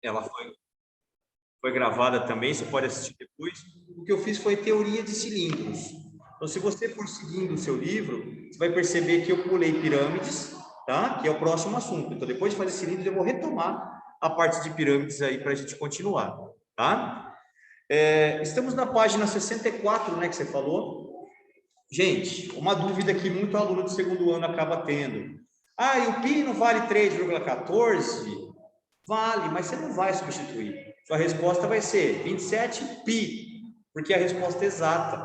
Ela foi gravada também, você pode assistir depois. O que eu fiz foi teoria de cilindros. Então, se você for seguindo o seu livro, você vai perceber que eu pulei pirâmides, tá? Que é o próximo assunto. Então, depois de fazer cilindros, eu vou retomar a parte de pirâmides aí para a gente continuar, tá? Estamos na página 64, né, que você falou. Gente, uma dúvida que muito aluno do segundo ano acaba tendo. Ah, e o π não vale 3,14? Vale, mas você não vai substituir. Sua resposta vai ser 27π, porque é a resposta exata,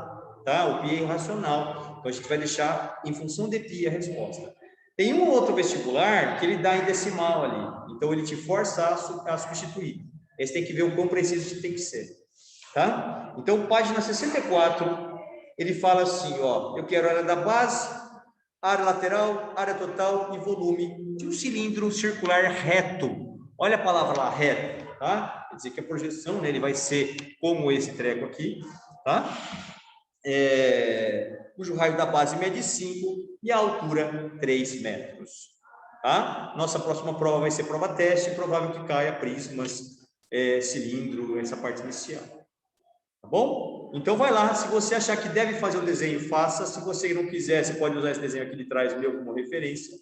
tá? O π é irracional. Então, a gente vai deixar em função de π a resposta. Tem um outro vestibular que ele dá em decimal ali. Então, ele te força a substituir. Esse tem que ver o quão preciso tem que ser, tá? Então, página 64, ele fala assim, ó, eu quero a área da base, área lateral, área total e volume de um cilindro circular reto. Olha a palavra lá, reto, tá? Quer dizer que a projeção, né, ele vai ser como esse treco aqui, tá? Cujo raio da base mede 5 e a altura 3 metros. Tá? Nossa próxima prova vai ser prova teste, provável que caia prismas, cilindro, essa parte inicial. Tá bom? Então vai lá, se você achar que deve fazer o desenho, faça. Se você não quiser, você pode usar esse desenho aqui de trás meu como referência.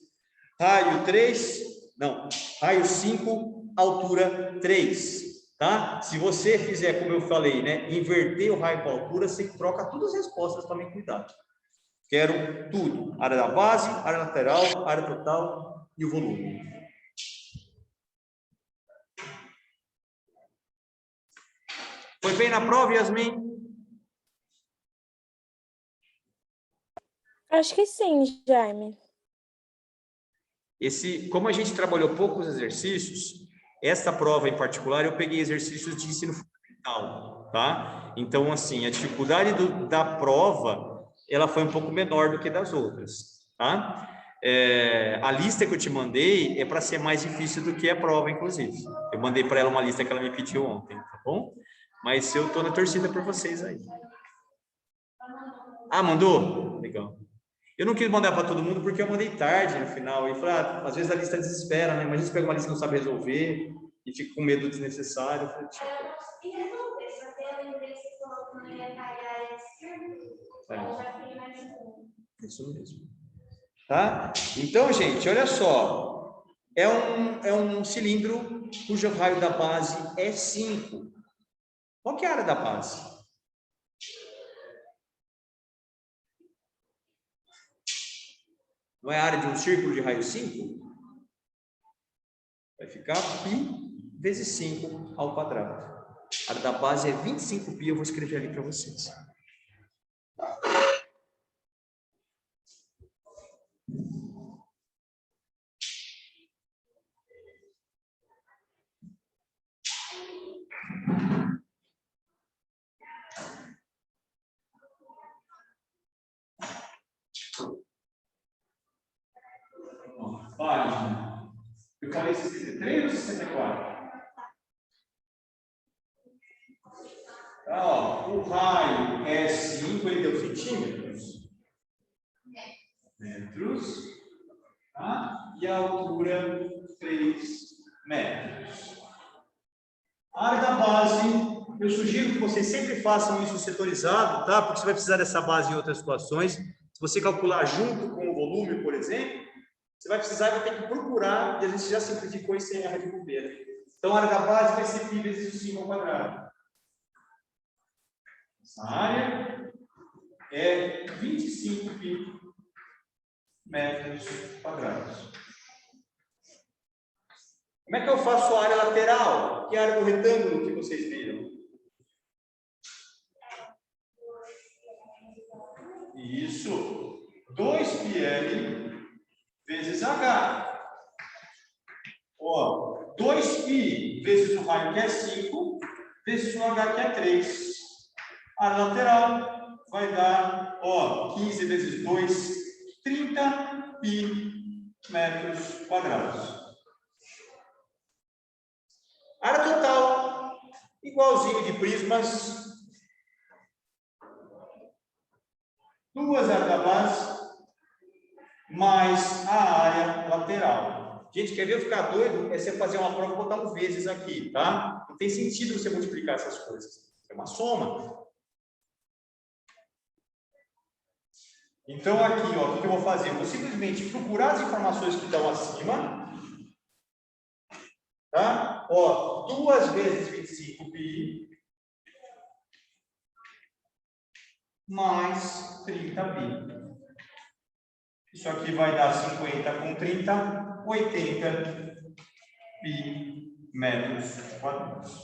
Raio 3, não, raio 5, altura 3. Tá? Se você fizer, como eu falei, né, inverter o raio para a altura, você troca todas as respostas, também cuidado. Quero tudo, área da base, área lateral, área total e o volume. Foi bem na prova, Yasmin? Acho que sim, Jaime. Como a gente trabalhou poucos exercícios, essa prova em particular, eu peguei exercícios de ensino fundamental, tá? Então, assim, a dificuldade da prova, ela foi um pouco menor do que das outras, tá? A lista que eu te mandei é para ser mais difícil do que a prova, inclusive. Eu mandei para ela uma lista que ela me pediu ontem, tá bom? Mas eu tô na torcida por vocês aí. Ah, mandou? Legal. Eu não quis mandar para todo mundo porque eu mandei tarde no final. E falei, às vezes a lista desespera, né? Imagina você pega uma lista que não sabe resolver e fica com medo desnecessário. Eu falei, E resolver, só que a lembrei que você falou que não ia cair a esquerda. Já fiquei mais isso mesmo. Tá? Então, gente, olha só. É um cilindro cujo raio da base é 5. Qual que é a área da base? Não é a área de um círculo de raio 5? Vai ficar π vezes 5 ao quadrado. A área da base é 25π, eu vou escrever ali para vocês. Página. Eu falei 63 ou 64? Tá, ó, o raio é 5, ele deu centímetros. Metros. Tá? E a altura 3 metros. A área da base, eu sugiro que vocês sempre façam isso setorizado, tá? Porque você vai precisar dessa base em outras situações. Se você calcular junto com o volume, por exemplo, você vai precisar e vai ter que procurar, e a gente já simplificou isso sem erro de bobeira. Então, a área da base vai ser π vezes 5 ao quadrado. Essa área é 25π metros quadrados. Como é que eu faço a área lateral? Que é a área do retângulo que vocês viram? Isso. 2πl vezes h. Ó, 2π vezes o raio que é 5, vezes o h que é 3. A área lateral vai dar, ó, 15 vezes 2, 30π metros quadrados. Área total, igualzinho de prismas. Duas áreas da base, mais a área lateral. Gente, quer ver eu ficar doido? É você fazer uma prova e botar um vezes aqui, tá? Não tem sentido você multiplicar essas coisas. É uma soma. Então, aqui, ó, o que eu vou fazer? Eu vou simplesmente procurar as informações que estão acima. Tá? Ó, 2 vezes 25π mais 30π. Isso aqui vai dar 50 com 30, 80π metros quadrados.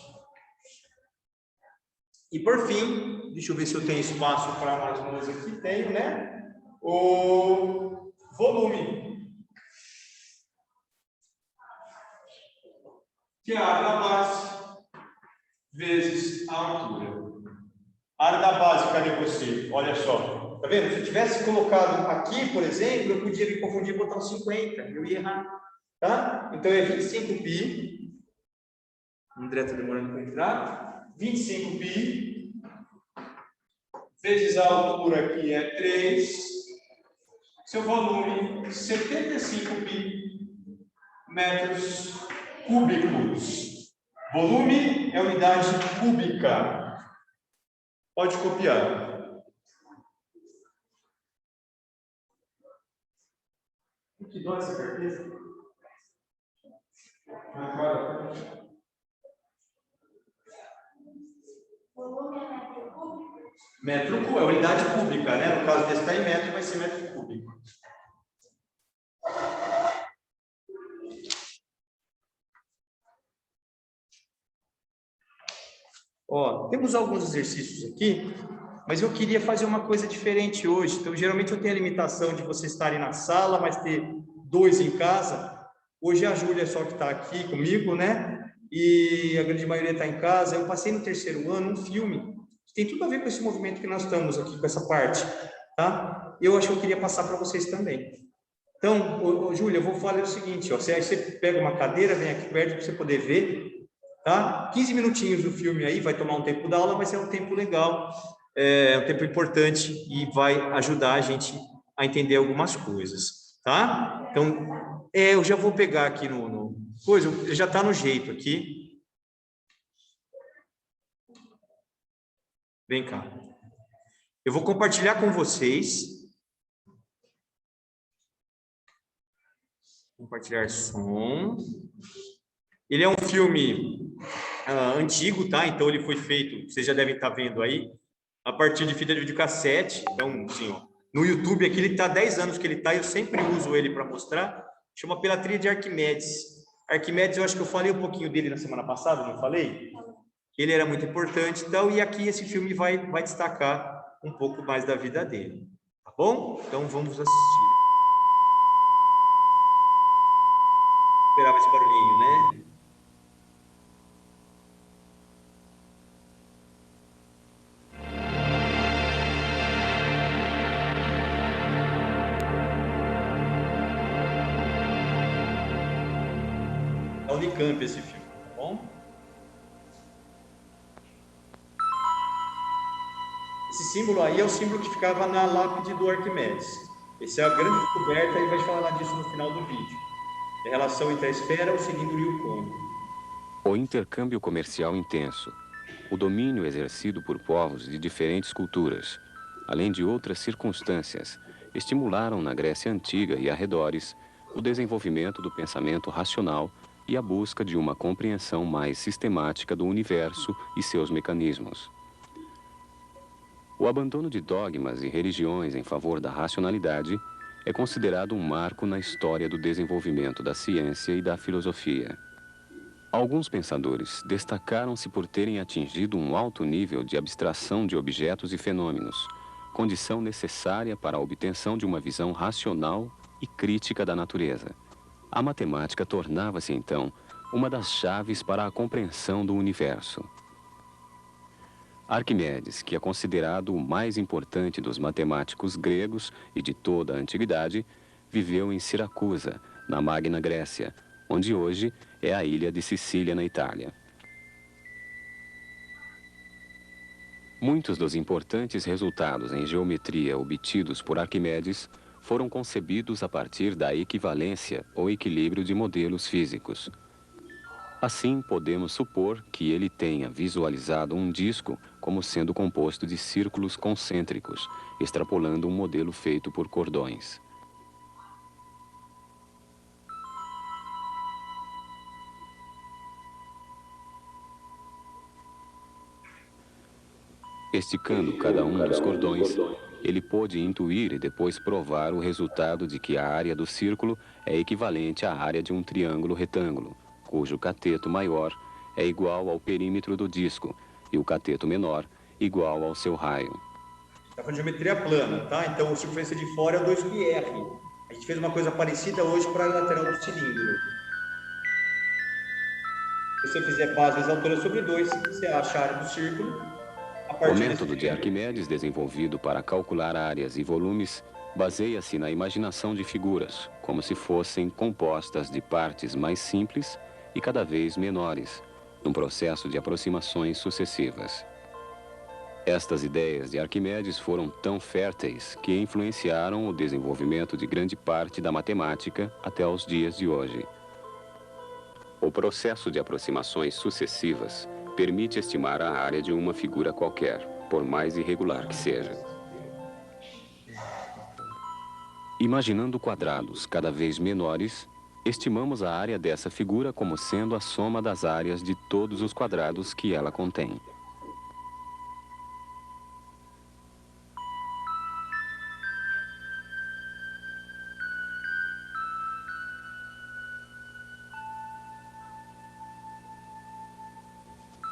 E por fim, deixa eu ver se eu tenho espaço para mais umas aqui. Tenho, né? O volume, que é a área da base vezes a altura. A área da base, cadê você? Olha só. Tá vendo? Se eu tivesse colocado aqui, por exemplo, eu podia me confundir e botar um 50. Eu ia errar. Tá? Então é 25π. O André está demorando para entrar. 25π vezes a altura aqui é 3. Seu volume, 75π metros cúbicos. Volume é unidade cúbica. Pode copiar. Que dói essa carteira? Agora. Volume é metro cúbico? Metro cúbico, é unidade cúbica, né? No caso desse está em metro, vai ser metro cúbico. Ó, temos alguns exercícios aqui, mas eu queria fazer uma coisa diferente hoje. Então, geralmente eu tenho a limitação de vocês estarem na sala, mas ter 2 em casa. Hoje a Júlia é só que está aqui comigo, né? E a grande maioria está em casa. Eu passei no 3º ano um filme que tem tudo a ver com esse movimento que nós estamos aqui, com essa parte, tá? Eu acho que eu queria passar para vocês também. Então, Júlia, eu vou falar o seguinte, ó, você pega uma cadeira, vem aqui perto para você poder ver, tá? 15 minutinhos do filme aí, vai tomar um tempo da aula, mas é um tempo legal, é um tempo importante e vai ajudar a gente a entender algumas coisas, tá? Então, eu já vou pegar aqui no coisa, já está no jeito aqui. Vem cá. Eu vou compartilhar com vocês. Compartilhar som. Ele é um filme antigo, tá? Então ele foi feito, vocês já devem estar vendo aí, a partir de fita de videocassete. Então, assim, ó, no YouTube aqui ele está 10 anos que ele está, eu sempre uso ele para mostrar. Chama Pela Trilha de Arquimedes. Arquimedes, eu acho que eu falei um pouquinho dele na semana passada, não falei? Ele era muito importante, então, e aqui esse filme vai destacar um pouco mais da vida dele. Tá bom? Então vamos assistir. Esperava esse barulhinho, né? É Unicamp esse filme, tá bom? Esse símbolo aí é o símbolo que ficava na lápide do Arquimedes. Essa é a grande descoberta, ele vai falar disso no final do vídeo. A relação entre a esfera, o cilindro e o cone. O intercâmbio comercial intenso, o domínio exercido por povos de diferentes culturas, além de outras circunstâncias, estimularam na Grécia Antiga e arredores o desenvolvimento do pensamento racional e a busca de uma compreensão mais sistemática do universo e seus mecanismos. O abandono de dogmas e religiões em favor da racionalidade é considerado um marco na história do desenvolvimento da ciência e da filosofia. Alguns pensadores destacaram-se por terem atingido um alto nível de abstração de objetos e fenômenos, condição necessária para a obtenção de uma visão racional e crítica da natureza. A matemática tornava-se, então, uma das chaves para a compreensão do universo. Arquimedes, que é considerado o mais importante dos matemáticos gregos e de toda a antiguidade, viveu em Siracusa, na Magna Grécia, onde hoje é a ilha de Sicília, na Itália. Muitos dos importantes resultados em geometria obtidos por Arquimedes foram concebidos a partir da equivalência ou equilíbrio de modelos físicos. Assim, podemos supor que ele tenha visualizado um disco como sendo composto de círculos concêntricos, extrapolando um modelo feito por cordões. Esticando cada um dos cordões, ele pôde intuir e depois provar o resultado de que a área do círculo é equivalente à área de um triângulo retângulo, cujo cateto maior é igual ao perímetro do disco e o cateto menor igual ao seu raio. Está falando de geometria plana, tá? Então, a circunferência de fora é 2πr. A gente fez uma coisa parecida hoje para a lateral do cilindro. Se você fizer base vezes altura sobre 2, você acha a área do círculo. O método de Arquimedes, desenvolvido para calcular áreas e volumes, baseia-se na imaginação de figuras, como se fossem compostas de partes mais simples e cada vez menores, num processo de aproximações sucessivas. Estas ideias de Arquimedes foram tão férteis que influenciaram o desenvolvimento de grande parte da matemática até os dias de hoje. O processo de aproximações sucessivas permite estimar a área de uma figura qualquer, por mais irregular que seja. Imaginando quadrados cada vez menores, estimamos a área dessa figura como sendo a soma das áreas de todos os quadrados que ela contém.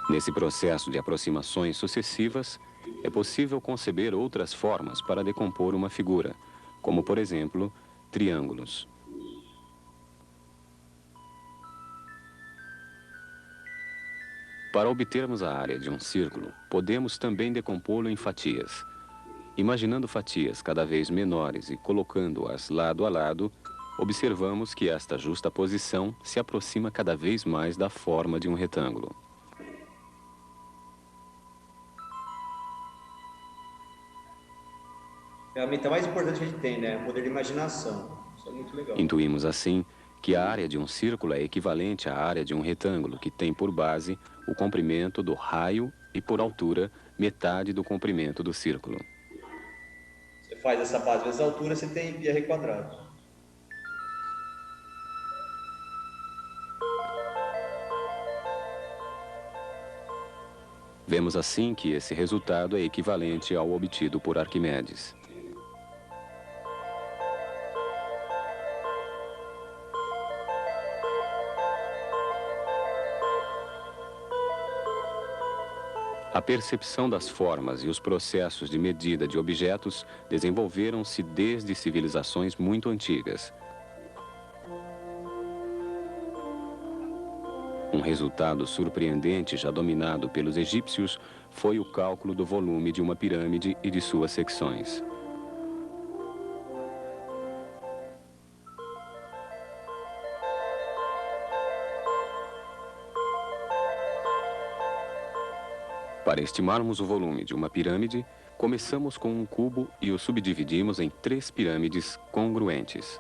Nesse processo de aproximações sucessivas, é possível conceber outras formas para decompor uma figura, como, por exemplo, triângulos. Para obtermos a área de um círculo, podemos também decompô-lo em fatias. Imaginando fatias cada vez menores e colocando-as lado a lado, observamos que esta justaposição se aproxima cada vez mais da forma de um retângulo. A ferramenta mais importante que a gente tem, né? O poder de imaginação. Isso é muito legal. Intuímos assim que a área de um círculo é equivalente à área de um retângulo, que tem por base o comprimento do raio e por altura metade do comprimento do círculo. Você faz essa base vezes a altura, você tem πr quadrado. Vemos assim que esse resultado é equivalente ao obtido por Arquimedes. A percepção das formas e os processos de medida de objetos desenvolveram-se desde civilizações muito antigas. Um resultado surpreendente já dominado pelos egípcios foi o cálculo do volume de uma pirâmide e de suas secções. Para estimarmos o volume de uma pirâmide, começamos com um cubo e o subdividimos em 3 pirâmides congruentes.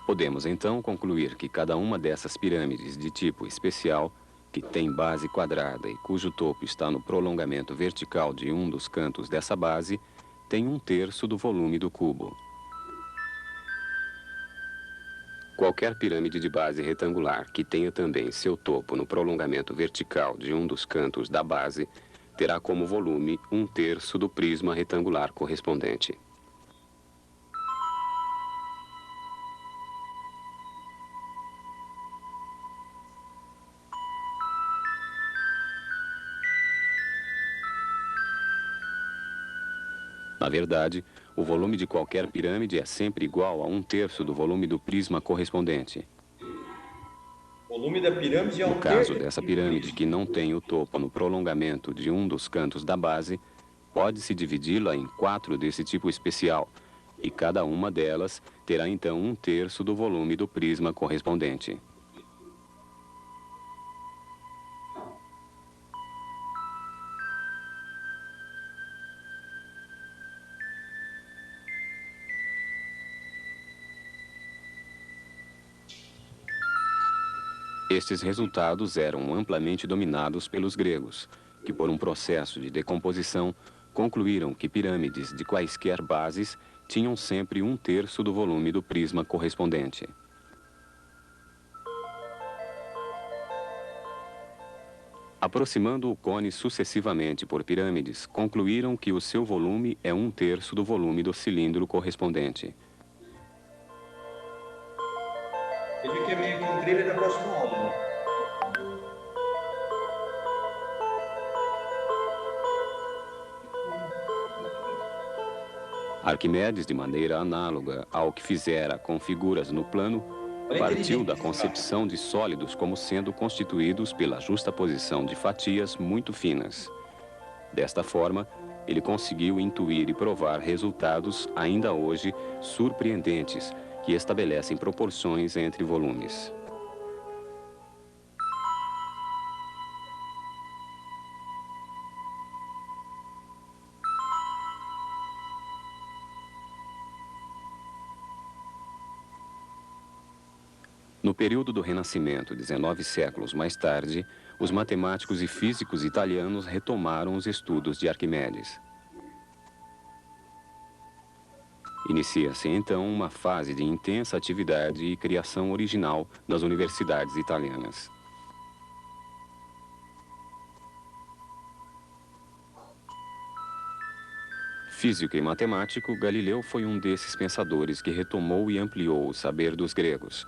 Podemos então concluir que cada uma dessas pirâmides de tipo especial, que tem base quadrada e cujo topo está no prolongamento vertical de um dos cantos dessa base, tem 1/3 do volume do cubo. Qualquer pirâmide de base retangular que tenha também seu topo no prolongamento vertical de um dos cantos da base terá como volume 1/3 do prisma retangular correspondente. Na verdade, o volume de qualquer pirâmide é sempre igual a 1/3 do volume do prisma correspondente. O volume da pirâmide é No 1/3. caso dessa pirâmide que não tem o topo no prolongamento de um dos cantos da base, pode-se dividi-la em 4 desse tipo especial, e cada uma delas terá então 1/3 do volume do prisma correspondente. Estes resultados eram amplamente dominados pelos gregos, que por um processo de decomposição concluíram que pirâmides de quaisquer bases tinham sempre 1/3 do volume do prisma correspondente. Aproximando o cone sucessivamente por pirâmides, concluíram que o seu volume é 1/3 do volume do cilindro correspondente. Veja que é meio que um trailer da próxima aula, né? Arquimedes, de maneira análoga ao que fizera com figuras no plano, Olha a partiu inteligência da desse cara. concepção de sólidos como sendo constituídos pela justaposição de fatias muito finas. Desta forma, ele conseguiu intuir e provar resultados ainda hoje surpreendentes que estabelecem proporções entre volumes. No período do Renascimento, 19 séculos mais tarde, os matemáticos e físicos italianos retomaram os estudos de Arquimedes. Inicia-se então uma fase de intensa atividade e criação original nas universidades italianas. Físico e matemático, Galileu foi um desses pensadores que retomou e ampliou o saber dos gregos.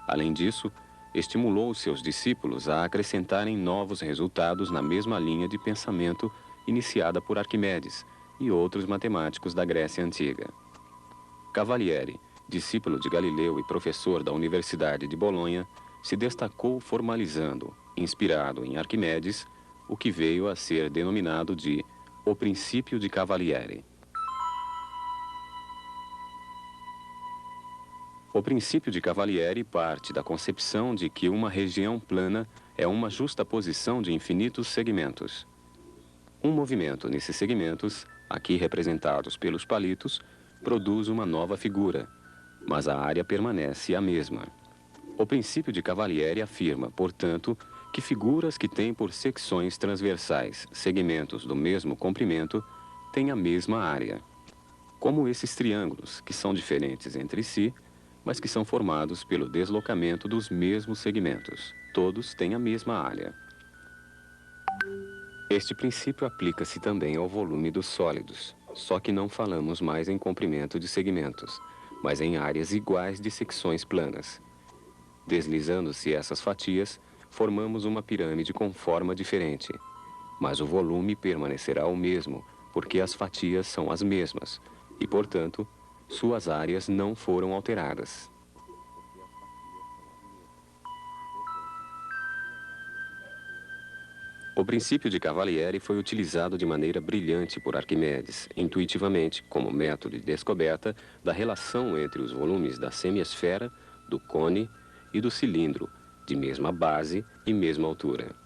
Além disso, estimulou seus discípulos a acrescentarem novos resultados na mesma linha de pensamento iniciada por Arquimedes e outros matemáticos da Grécia Antiga. Cavalieri, discípulo de Galileu e professor da Universidade de Bolonha, se destacou formalizando, inspirado em Arquimedes, o que veio a ser denominado de o princípio de Cavalieri. O princípio de Cavalieri parte da concepção de que uma região plana é uma justaposição de infinitos segmentos. Um movimento nesses segmentos, aqui representados pelos palitos, produz uma nova figura, mas a área permanece a mesma. O princípio de Cavalieri afirma, portanto, que figuras que têm por secções transversais segmentos do mesmo comprimento têm a mesma área. Como esses triângulos, que são diferentes entre si, mas que são formados pelo deslocamento dos mesmos segmentos. Todos têm a mesma área. Este princípio aplica-se também ao volume dos sólidos, só que não falamos mais em comprimento de segmentos, mas em áreas iguais de secções planas. Deslizando-se essas fatias, formamos uma pirâmide com forma diferente, mas o volume permanecerá o mesmo, porque as fatias são as mesmas, e, portanto, suas áreas não foram alteradas. O princípio de Cavalieri foi utilizado de maneira brilhante por Arquimedes, intuitivamente, como método de descoberta da relação entre os volumes da semiesfera, do cone e do cilindro, de mesma base e mesma altura.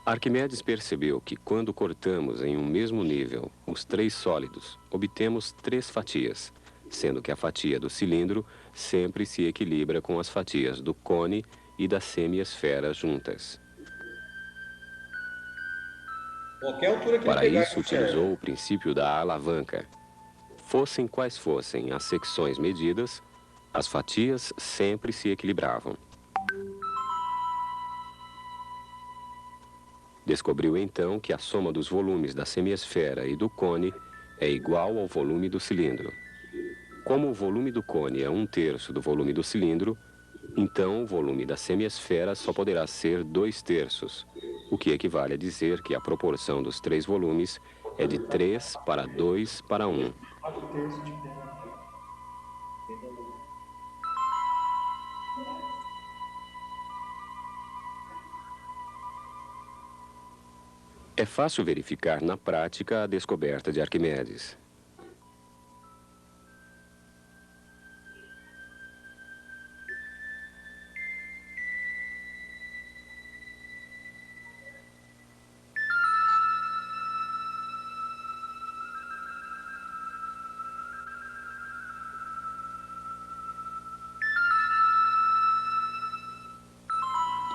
Arquimedes percebeu que quando cortamos em um mesmo nível os 3 sólidos, obtemos 3 fatias, sendo que a fatia do cilindro sempre se equilibra com as fatias do cone e da semiesfera juntas. Qualquer altura que Para ele pegar, isso, utilizou o princípio da alavanca. Fossem quais fossem as secções medidas, as fatias sempre se equilibravam. Descobriu então que a soma dos volumes da semiesfera e do cone é igual ao volume do cilindro. Como o volume do cone é 1/3 do volume do cilindro, então o volume da semiesfera só poderá ser 2/3, o que equivale a dizer que a proporção dos 3 volumes é de 3 para 2 para 1. É fácil verificar na prática a descoberta de Arquimedes.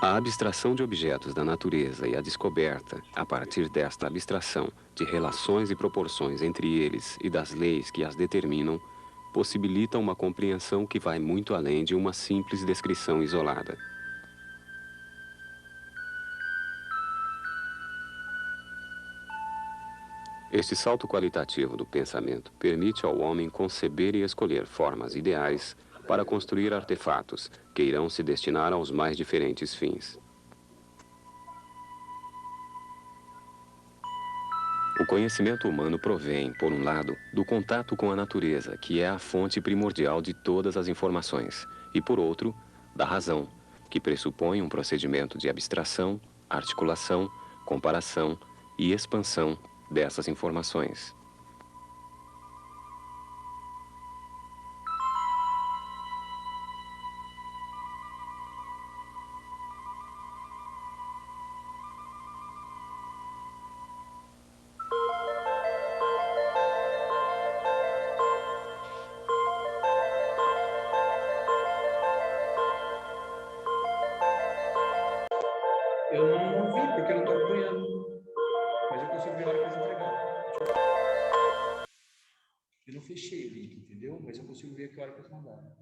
A abstração de objetos da natureza e a descoberta, a partir desta abstração, de relações e proporções entre eles e das leis que as determinam, possibilita uma compreensão que vai muito além de uma simples descrição isolada. Este salto qualitativo do pensamento permite ao homem conceber e escolher formas ideais para construir artefatos que irão se destinar aos mais diferentes fins. O conhecimento humano provém, por um lado, do contato com a natureza, que é a fonte primordial de todas as informações, e, por outro, da razão, que pressupõe um procedimento de abstração, articulação, comparação e expansão dessas informações. Eu não ouvi, porque eu não estou acompanhando. Mas eu consigo ver a hora que eles entregaram. Eu não fechei o link, entendeu? Mas eu consigo ver a que hora que eles mandaram.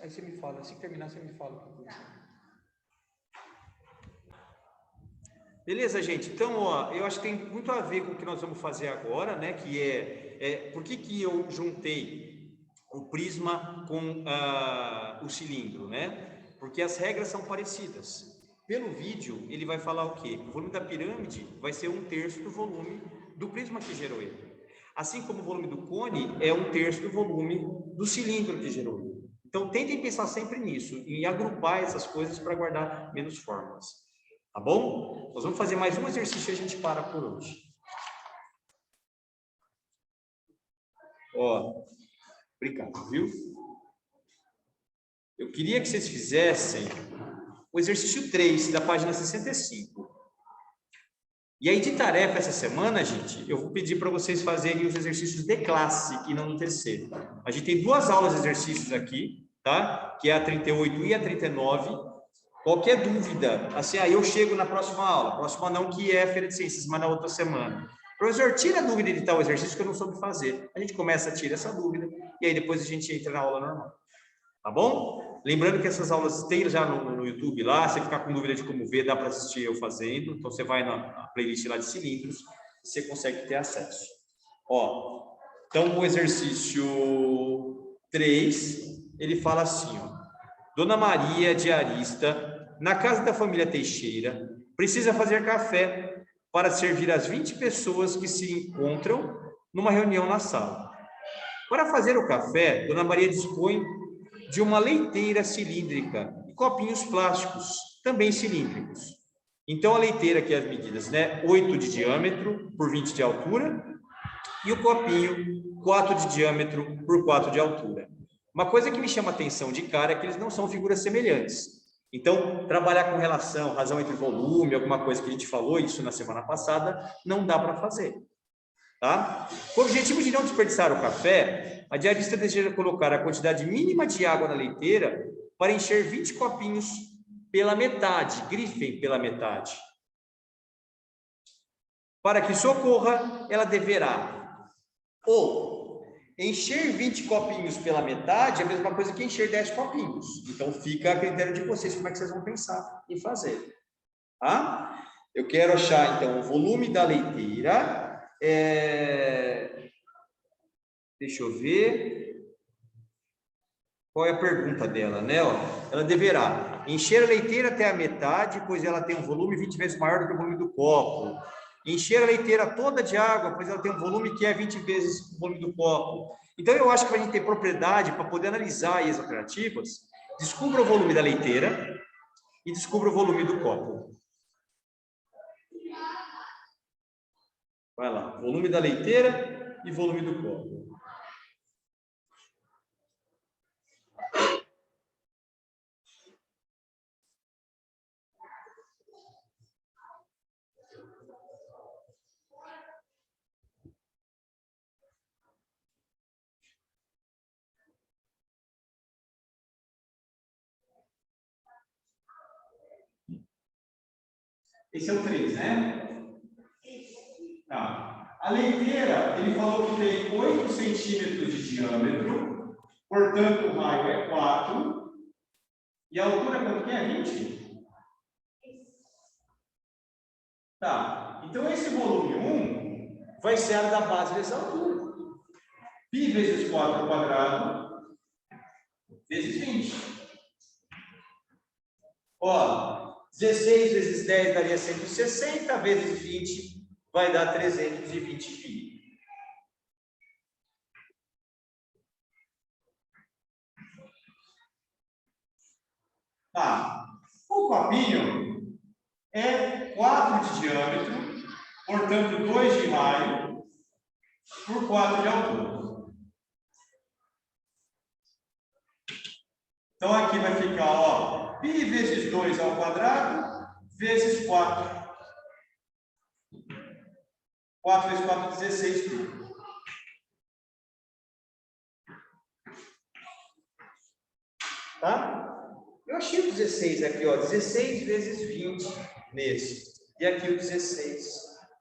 Aí você me fala, assim que terminar, você me fala o que aconteceu. Beleza, gente? Então, ó, eu acho que tem muito a ver com o que nós vamos fazer agora, né? Que por que eu juntei o prisma com o cilindro, né? Porque as regras são parecidas. Pelo vídeo, ele vai falar o quê? O volume da pirâmide vai ser 1/3 do volume do prisma que gerou ele. Assim como o volume do cone é 1/3 do volume do cilindro que gerou ele. Então, tentem pensar sempre nisso, em agrupar essas coisas para guardar menos fórmulas. Tá bom? Nós vamos fazer mais um exercício e a gente para por hoje. Ó, obrigado, viu? Eu queria que vocês fizessem o exercício 3 da página 65. E aí, de tarefa essa semana, gente, eu vou pedir para vocês fazerem os exercícios de classe e não no TC. A gente tem 2 aulas de exercícios aqui, tá? Que é a 38 e a 39. Qualquer dúvida, assim, aí eu chego na próxima aula. Próxima não, que é a Feira de Ciências, mas na outra semana. Professor, tira a dúvida de tal exercício que eu não soube fazer. A gente começa a tirar essa dúvida e aí depois a gente entra na aula normal. Tá bom? Lembrando que essas aulas tem já no YouTube lá, se você ficar com dúvida de como ver, dá para assistir eu fazendo. Então, você vai na playlist lá de cilindros, você consegue ter acesso. Ó, então, o exercício 3, ele fala assim, ó. Dona Maria, diarista, na casa da família Teixeira, precisa fazer café para servir as 20 pessoas que se encontram numa reunião na sala. Para fazer o café, Dona Maria dispõe de uma leiteira cilíndrica e copinhos plásticos, também cilíndricos. Então, a leiteira aqui, as medidas, né? 8 de diâmetro por 20 de altura e o copinho 4 de diâmetro por 4 de altura. Uma coisa que me chama atenção de cara é que eles não são figuras semelhantes. Então, trabalhar com relação, razão entre volume, alguma coisa que a gente falou isso na semana passada, não dá para fazer. Tá? Com o objetivo de não desperdiçar o café, a diarista deseja colocar a quantidade mínima de água na leiteira para encher 20 copinhos pela metade, grifem pela metade. Para que isso ocorra, ela deverá ou encher 20 copinhos pela metade é a mesma coisa que encher 10 copinhos. Então, fica a critério de vocês como é que vocês vão pensar em fazer. Tá? Eu quero achar, então, o volume da leiteira. Deixa eu ver. Qual é a pergunta dela, né? Ó, ela deverá encher a leiteira até a metade, pois ela tem um volume 20 vezes maior do que o volume do copo. Encher a leiteira toda de água, pois ela tem um volume que é 20 vezes o volume do copo. Então, eu acho que para a gente ter propriedade, para poder analisar aí as alternativas, descubra o volume da leiteira e descubra o volume do copo. Vai lá, volume da leiteira e volume do copo. Esse é o 3, né? Tá. A leiteira, ele falou que tem 8 centímetros de diâmetro, portanto, o raio é 4. E a altura quanto que é? 20? Tá. Então, esse volume 1 vai ser a da base dessa altura. Π vezes 4 ao quadrado vezes 20. Ó, 16 vezes 10 daria 160, vezes 20 vai dar 320 π. Tá. O copinho é 4 de diâmetro, portanto 2 de raio por 4 de altura. Então aqui vai ficar, ó, π vezes 2 ao quadrado vezes 4. 4 vezes 4, 16 π. Tá? Eu achei o 16 aqui, ó, 16 vezes 20 nesse. E aqui o 16.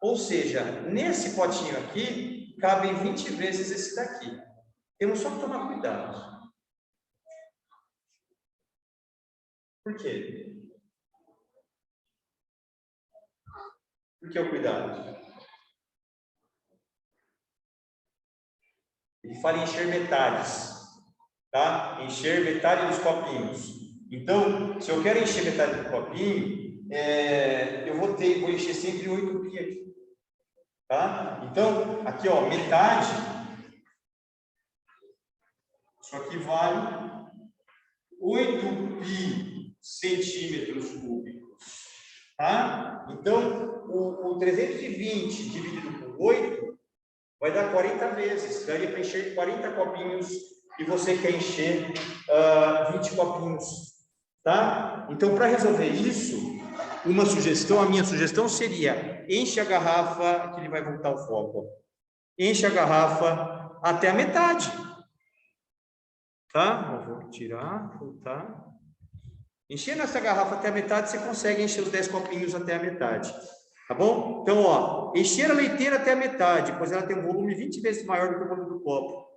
Ou seja, nesse potinho aqui, cabem 20 vezes esse daqui. Temos só que tomar cuidado. Por quê? Por que o cuidado? Ele fala em encher metades, tá? Encher metade dos copinhos. Então, se eu quero encher metade do copinho, eu vou encher sempre 8 π aqui, tá? Então, aqui, ó, metade. Isso aqui vale 8 π centímetros cúbicos, tá? Então, o 320 dividido por 8 vai dar 40 vezes. Daria para encher 40 copinhos e você quer encher 20 copinhos, tá? Então, para resolver isso, uma sugestão, a minha sugestão seria: enche a garrafa, que ele vai voltar ao foco. Enche a garrafa até a metade, tá? Eu vou tirar, voltar. Enchendo essa garrafa até a metade, você consegue encher os 10 copinhos até a metade. Tá bom? Então, ó, encher a leiteira até a metade, pois ela tem um volume 20 vezes maior do que o volume do copo.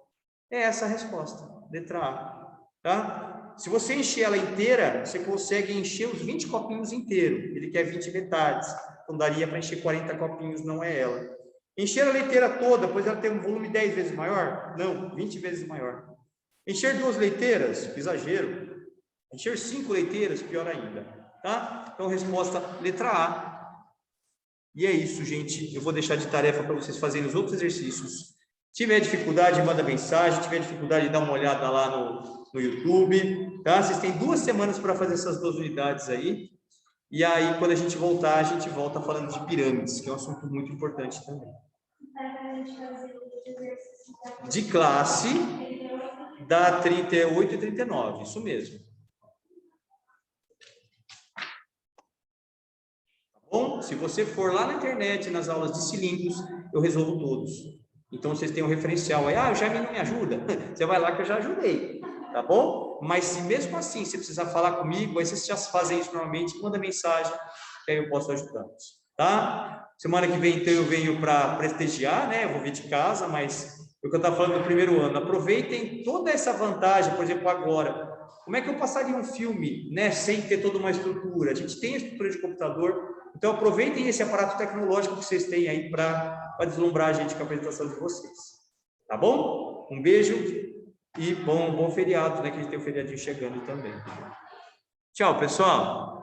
É essa a resposta, letra A. Tá? Se você encher ela inteira, você consegue encher os 20 copinhos inteiros. Ele quer 20 metades. Então, daria para encher 40 copinhos, não é ela. Encher a leiteira toda, pois ela tem um volume 10 vezes maior? Não, 20 vezes maior. Encher 2 leiteiras? Exagero. Encher 5 leiteiras? Pior ainda. Tá? Então, resposta letra A. E é isso, gente. Eu vou deixar de tarefa para vocês fazerem os outros exercícios. Se tiver dificuldade, manda mensagem. Se tiver dificuldade, dá uma olhada lá no YouTube. Tá? Vocês têm 2 semanas para fazer essas 2 unidades aí. E aí, quando a gente voltar, a gente volta falando de pirâmides, que é um assunto muito importante também. De classe, dá 38 e 39. Isso mesmo. Bom, se você for lá na internet, nas aulas de cilindros, eu resolvo todos. Então, vocês têm um referencial aí. O Jaime não me ajuda. Você vai lá que eu já ajudei, tá bom? Mas se mesmo assim você precisar falar comigo, aí vocês já fazem isso normalmente, manda mensagem, que aí eu posso ajudá-los, tá? Semana que vem, então, eu venho para prestigiar, né? Eu vou vir de casa, mas o que eu estava falando no primeiro ano, aproveitem toda essa vantagem, por exemplo, agora. Como é que eu passaria um filme, né, sem ter toda uma estrutura? A gente tem a estrutura de computador. Então, aproveitem esse aparato tecnológico que vocês têm aí para deslumbrar a gente com a apresentação de vocês. Tá bom? Um beijo e bom feriado, né? Que a gente tem um feriadinho chegando também. Tchau, pessoal!